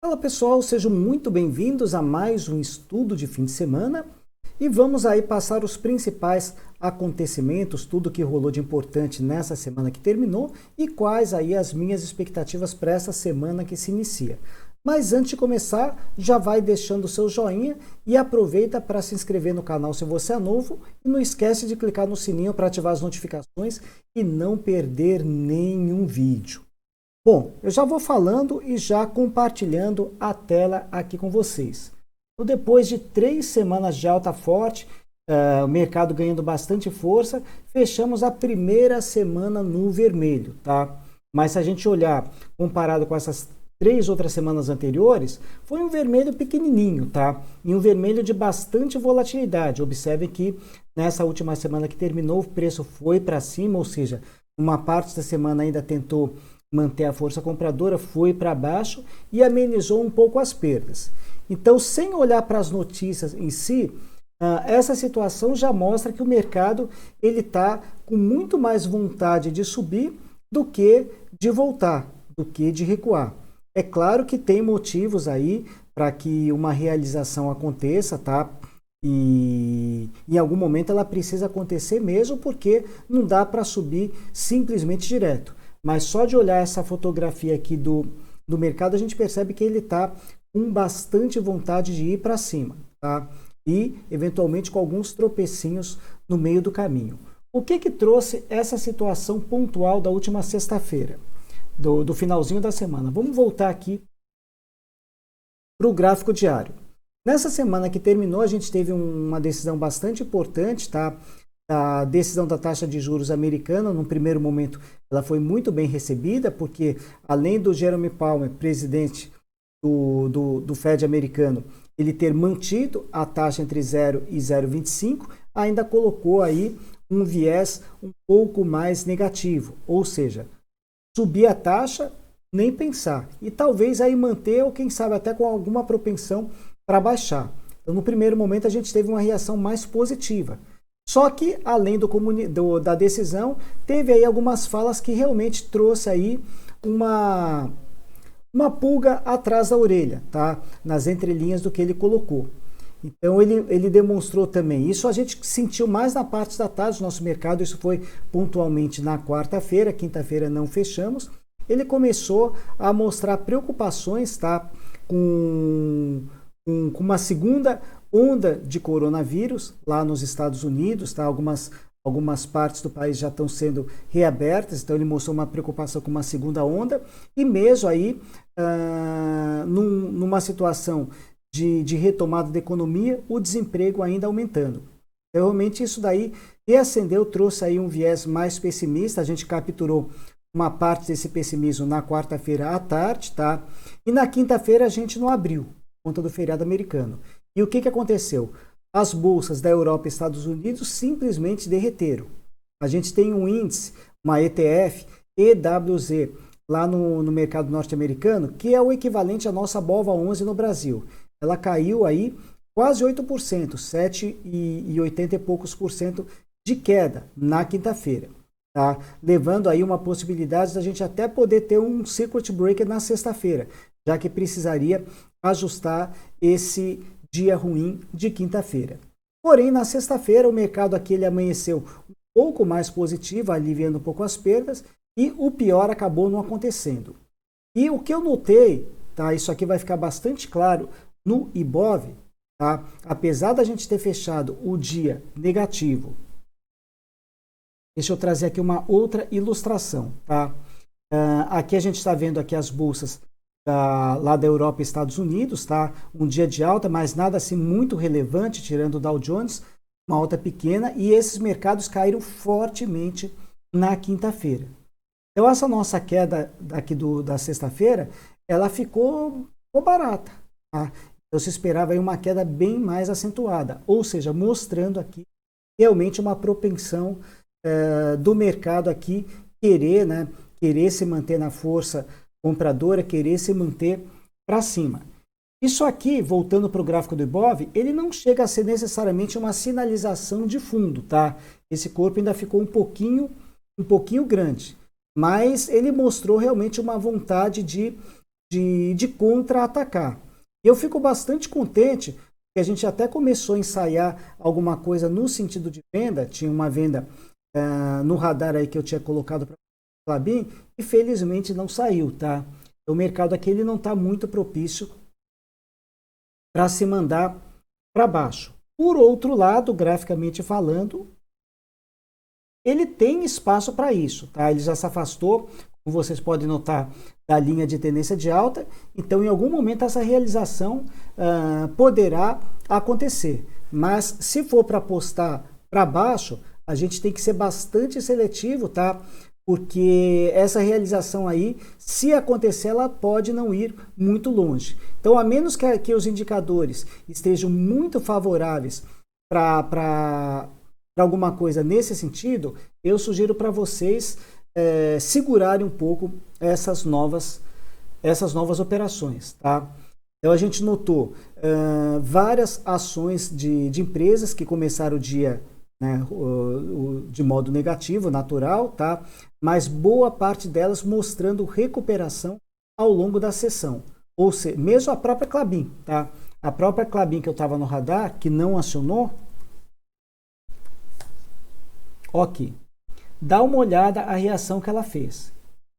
Fala pessoal, sejam muito bem-vindos a mais um estudo de fim de semana e vamos aí passar os principais acontecimentos, tudo que rolou de importante nessa semana que terminou e quais aí as minhas expectativas para essa semana que se inicia. Mas antes de começar, já vai deixando o seu joinha e aproveita para se inscrever no canal se você é novo e não esquece de clicar no sininho para ativar as notificações e não perder nenhum vídeo. Bom, eu já vou falando e já compartilhando a tela aqui com vocês. Então, depois de 3 semanas de alta forte, o mercado ganhando bastante força, fechamos a primeira semana no vermelho, tá? Mas se a gente olhar comparado com essas 3 outras semanas anteriores, foi um vermelho pequenininho, tá? E um vermelho de bastante volatilidade. Observem que nessa última semana que terminou, o preço foi para cima, ou seja, uma parte da semana ainda tentou manter a força compradora, foi para baixo e amenizou um pouco as perdas. Então, sem olhar para as notícias em si, essa situação já mostra que o mercado ele está com muito mais vontade de subir do que de voltar, do que de recuar. É claro que tem motivos aí para que uma realização aconteça, tá? E em algum momento ela precisa acontecer mesmo, porque não dá para subir simplesmente direto. Mas só de olhar essa fotografia aqui do mercado, a gente percebe que ele está com bastante vontade de ir para cima, tá? E, eventualmente, com alguns tropecinhos no meio do caminho. O que trouxe essa situação pontual da última sexta-feira, do finalzinho da semana? Vamos voltar aqui para o gráfico diário. Nessa semana que terminou, a gente teve uma decisão bastante importante, tá? A decisão da taxa de juros americana, num primeiro momento, ela foi muito bem recebida, porque além do Jerome Powell, presidente do Fed americano, ele ter mantido a taxa entre 0 e 0,25, ainda colocou aí um viés um pouco mais negativo, ou seja, subir a taxa, nem pensar, e talvez aí manter, ou quem sabe até com alguma propensão para baixar. Então, no primeiro momento, a gente teve uma reação mais positiva. Só que, além da decisão, teve aí algumas falas que realmente trouxe aí uma pulga atrás da orelha, tá? Nas entrelinhas do que ele colocou. Então, ele demonstrou também. Isso a gente sentiu mais na parte da tarde do nosso mercado, isso foi pontualmente na quarta-feira, quinta-feira não fechamos. Ele começou a mostrar preocupações, tá? Com uma segunda onda de coronavírus lá nos Estados Unidos, tá? Algumas partes do país já estão sendo reabertas, então ele mostrou uma preocupação com uma segunda onda, e mesmo aí, numa situação de retomada da economia, o desemprego ainda aumentando. Então, realmente isso daí reacendeu, trouxe aí um viés mais pessimista, a gente capturou uma parte desse pessimismo na quarta-feira à tarde, tá? E na quinta-feira a gente não abriu, por conta do feriado americano. E o que aconteceu? As bolsas da Europa e Estados Unidos simplesmente derreteram. A gente tem um índice, uma ETF, EWZ, lá no mercado norte-americano, que é o equivalente à nossa BOVA11 no Brasil. Ela caiu aí quase 8%, 7,80 e poucos por cento de queda na quinta-feira. Tá? Levando aí uma possibilidade da gente até poder ter um circuit breaker na sexta-feira, já que precisaria ajustar esse dia ruim de quinta-feira. Porém, na sexta-feira, o mercado aqui ele amanheceu um pouco mais positivo, aliviando um pouco as perdas, e o pior acabou não acontecendo. E o que eu notei, tá? Isso aqui vai ficar bastante claro no Ibov, tá? Apesar da gente ter fechado o dia negativo, deixa eu trazer aqui uma outra ilustração, tá? Aqui a gente está vendo aqui as bolsas lá da Europa e Estados Unidos, tá? Um dia de alta, mas nada assim muito relevante, tirando o Dow Jones, uma alta pequena, e esses mercados caíram fortemente na quinta-feira. Então essa nossa queda aqui da sexta-feira, ela ficou barata, tá? Então se esperava aí uma queda bem mais acentuada, ou seja, mostrando aqui realmente uma propensão do mercado aqui querer se manter na força compradora, querer se manter para cima. Isso aqui, voltando para o gráfico do Ibov, ele não chega a ser necessariamente uma sinalização de fundo, tá? Esse corpo ainda ficou um pouquinho grande, mas ele mostrou realmente uma vontade de de contra-atacar. E eu fico bastante contente que a gente até começou a ensaiar alguma coisa no sentido de venda. Tinha uma venda no radar aí que eu tinha colocado para o Klabin e felizmente não saiu, tá? O mercado aqui ele não está muito propício para se mandar para baixo. Por outro lado, graficamente falando, ele tem espaço para isso, tá? Ele já se afastou, como vocês podem notar, da linha de tendência de alta, então em algum momento essa realização poderá acontecer. Mas se for para apostar para baixo, a gente tem que ser bastante seletivo, tá? Porque essa realização aí, se acontecer, ela pode não ir muito longe. Então, a menos que os indicadores estejam muito favoráveis para alguma coisa nesse sentido, eu sugiro para vocês segurarem um pouco essas novas operações, tá? Então a gente notou várias ações de empresas que começaram o dia, né, de modo negativo, natural, tá? Mas boa parte delas mostrando recuperação ao longo da sessão. Ou seja, mesmo a própria Klabin, tá? A própria Klabin que eu estava no radar, que não acionou, ok, dá uma olhada a reação que ela fez.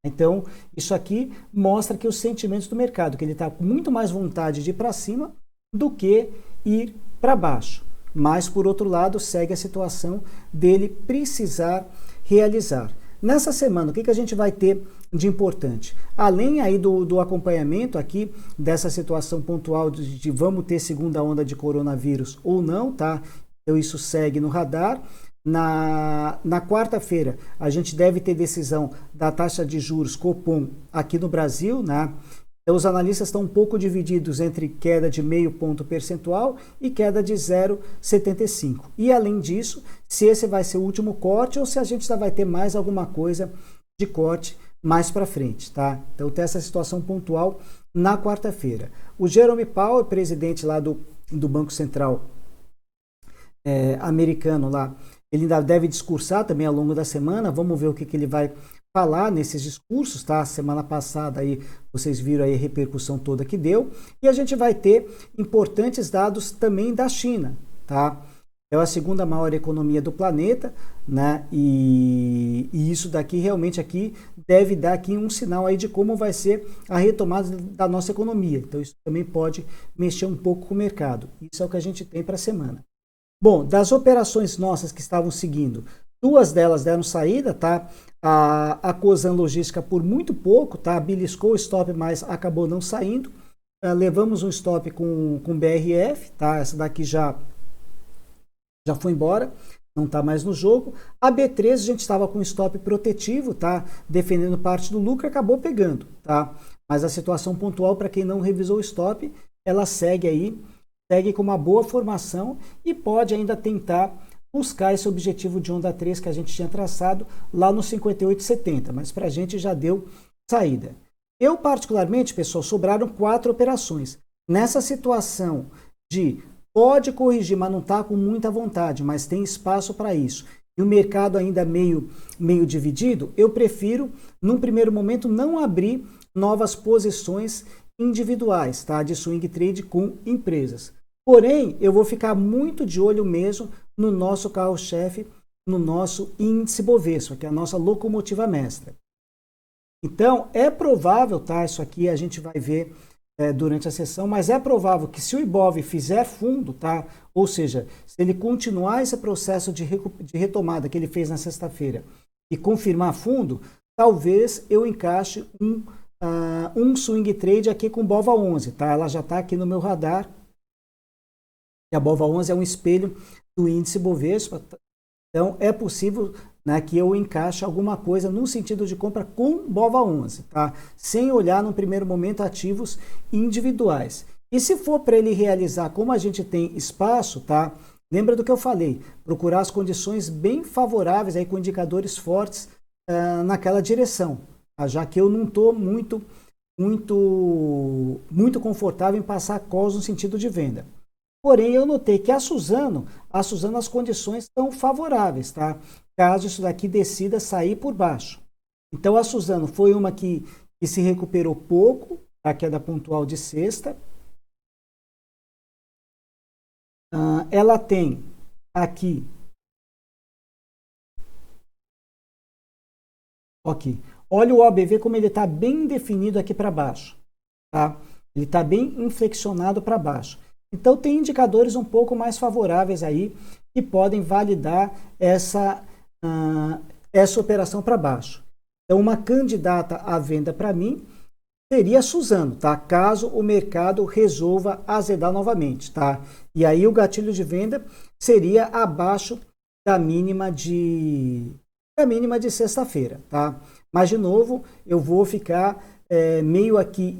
Então, isso aqui mostra que os sentimentos do mercado, que ele está com muito mais vontade de ir para cima do que ir para baixo. Mas, por outro lado, segue a situação dele precisar realizar. Nessa semana, o que a gente vai ter de importante? Além aí do acompanhamento aqui dessa situação pontual de vamos ter segunda onda de coronavírus ou não, tá? Então, isso segue no radar. Na quarta-feira, a gente deve ter decisão da taxa de juros Copom aqui no Brasil, né? Então, os analistas estão um pouco divididos entre queda de 0,5 ponto percentual e queda de 0,75. E, além disso, se esse vai ser o último corte ou se a gente já vai ter mais alguma coisa de corte mais para frente, tá? Então, tem essa situação pontual na quarta-feira. O Jerome Powell, presidente lá do Banco Central americano lá, ele ainda deve discursar também ao longo da semana. Vamos ver o que ele vai falar nesses discursos, tá? Semana passada aí vocês viram aí a repercussão toda que deu. E a gente vai ter importantes dados também da China, tá? É a segunda maior economia do planeta, né? E isso daqui realmente aqui deve dar aqui um sinal aí de como vai ser a retomada da nossa economia. Então isso também pode mexer um pouco com o mercado. Isso é o que a gente tem para a semana. Bom, das operações nossas que estavam seguindo, duas delas deram saída, tá? A Cosan Logística por muito pouco, tá? Beliscou o stop, mas acabou não saindo. Levamos um stop com BRF, tá? Essa daqui já foi embora, não está mais no jogo. A B3 a gente estava com stop protetivo, tá? Defendendo parte do lucro, acabou pegando, tá? Mas a situação pontual, para quem não revisou o stop, ela segue aí, segue com uma boa formação e pode ainda tentar buscar esse objetivo de onda 3 que a gente tinha traçado lá no 58,70, mas para a gente já deu saída. Eu, particularmente, pessoal, sobraram 4 operações. Nessa situação de pode corrigir, mas não está com muita vontade, mas tem espaço para isso, e o mercado ainda meio dividido, eu prefiro, num primeiro momento, não abrir novas posições individuais, tá? De swing trade com empresas. Porém, eu vou ficar muito de olho mesmo no nosso carro-chefe, no nosso índice Bovespa, que é a nossa locomotiva mestra. Então, é provável, tá? Isso aqui a gente vai ver durante a sessão, mas é provável que se o Ibov fizer fundo, tá? Ou seja, se ele continuar esse processo de retomada que ele fez na sexta-feira e confirmar fundo, talvez eu encaixe um swing trade aqui com Bova 11, tá? Ela já está aqui no meu radar. E a Bova 11 é um espelho do índice Bovespa. Então, é possível, né, que eu encaixe alguma coisa no sentido de compra com Bova 11, tá? Sem olhar no primeiro momento ativos individuais. E se for para ele realizar, como a gente tem espaço, tá? Lembra do que eu falei, procurar as condições bem favoráveis aí com indicadores fortes naquela direção, tá? Já que eu não estou muito confortável em passar calls no sentido de venda. Porém, eu notei que a Suzano as condições estão favoráveis, tá? Caso isso daqui decida sair por baixo. Então, a Suzano foi uma que se recuperou pouco, a queda pontual de sexta. Ela tem aqui, ok, olha o OBV como ele está bem definido aqui para baixo, tá? Ele está bem inflexionado para baixo. Então tem indicadores um pouco mais favoráveis aí que podem validar essa operação para baixo. Então uma candidata à venda para mim seria a Suzano, tá? Caso o mercado resolva azedar novamente, tá? E aí o gatilho de venda seria abaixo da mínima de sexta-feira, tá? Mas de novo, eu vou ficar meio aqui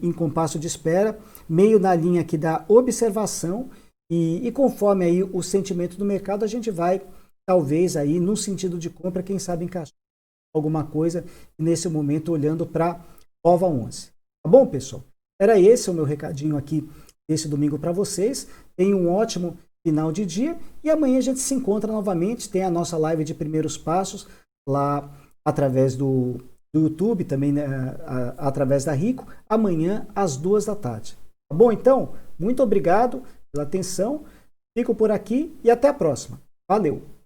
em compasso de espera, meio na linha aqui da observação e conforme aí o sentimento do mercado, a gente vai talvez aí no sentido de compra, quem sabe encaixar alguma coisa nesse momento olhando para OVA 11. Tá bom, pessoal? Era esse o meu recadinho aqui esse domingo para vocês. Tenham um ótimo final de dia e amanhã a gente se encontra novamente. Tem a nossa live de primeiros passos lá através do YouTube, também né, através da Rico, amanhã às 2 da tarde. Tá bom? Então, muito obrigado pela atenção. Fico por aqui e até a próxima. Valeu!